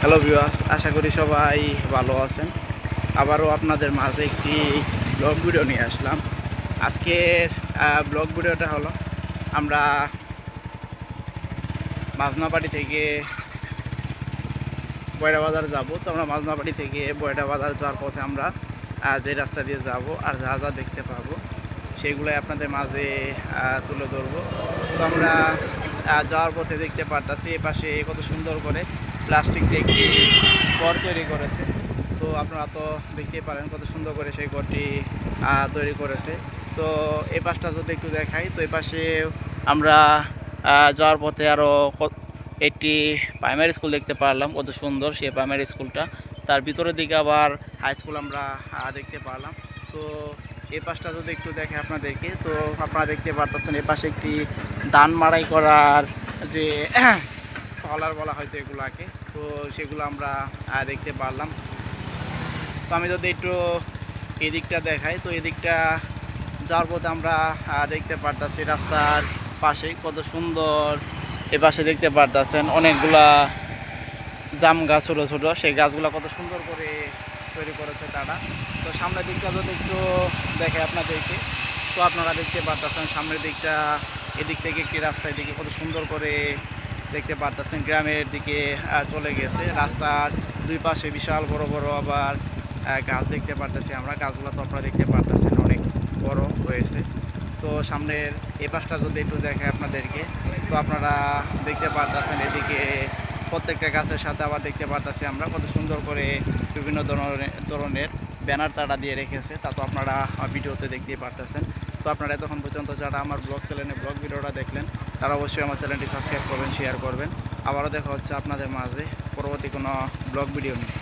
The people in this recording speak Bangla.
হ্যালো ভিউয়ার্স, আশা করি সবাই ভালো আছেন। আবারও আপনাদের মাঝে একটি ব্লগ ভিডিও নিয়ে আসলাম। আজকের ব্লগ ভিডিওটা হলো আমরা মাঝনাবাড়ি থেকে বয়রা বাজার যাব। তো আমরা মাঝনাবাড়ি থেকে বয়রা বাজার যাওয়ার পথে আমরা যে রাস্তা দিয়ে যাব আর যা যা দেখতে পাবো সেগুলোই আপনাদের মাঝে তুলে ধরবো। তো আমরা যাওয়ার পথে দেখতে পারতাছি এপাশে কত সুন্দর করে প্লাস্টিক দিয়ে একটি ঘর তৈরি করেছে। তো আপনারা তো দেখতেই পারেন কত সুন্দর করে সেই ঘরটি তৈরি করেছে। তো এই পাশটা যদি একটু দেখাই, তো এই পাশে আমরা যাওয়ার পথে আরও একটি প্রাইমারি স্কুল দেখতে পারলাম, কত সুন্দর সেই প্রাইমারি স্কুলটা। তার ভিতরের দিকে আবার হাই স্কুল আমরা দেখতে পারলাম। তো এই পাশটা যদি একটু দেখে আপনাদেরকে, তো আপনারা দেখতে পারতেছেন এ পাশে একটি ধান মাড়াই করার যে ট্রলার বলা হয়তো এগুলাকে, তো সেগুলো আমরা দেখতে পারলাম। তো আমি যদি একটু এদিকটা দেখাই, তো এদিকটা যাওয়ার পথে আমরা দেখতে পারতাছি রাস্তার পাশে কত সুন্দর। এ পাশে দেখতে পারতেছেন অনেকগুলা জাম গাছ, ছোটো ছোটো, সেই গাছগুলো কত সুন্দর করে তৈরি করেছে তারা। তো সামনের দিকটা যদি একটু দেখে আপনাদেরকে, তো আপনারা দেখতে পারতেছেন সামনের দিকটা, এদিক থেকে একটি রাস্তার দিকে কত সুন্দর করে দেখতে পারতেছেন গ্রামের দিকে চলে গেছে। রাস্তার দুই পাশে বিশাল বড় বড় আবার গাছ দেখতে পারতেছি আমরা। গাছগুলো তো আপনারা দেখতে পারতেছেন অনেক বড় হয়েছে। তো সামনের এই পাশটা যদি একটু দেখে আপনাদেরকে, তো আপনারা দেখতে পারতেছেন এদিকে প্রত্যেকটা গাছের সাথে আবার দেখতে পারতেছি আমরা কত সুন্দর করে বিভিন্ন ধরনের ব্যানার তারা দিয়ে রেখেছে। তা তো আপনারা ভিডিওতে দেখতেই পারতেছেন। তো আপনারা এতক্ষণ পর্যন্ত যারা আমার ব্লগ চ্যানেলে ব্লগ ভিডিওটা দেখলেন, তারা অবশ্যই আমার চ্যানেলটি সাবস্ক্রাইব করবেন, শেয়ার করবেন। আবারও দেখা হচ্ছে আপনাদের মাঝে পরবর্তী কোনো ব্লগ ভিডিও নিয়ে।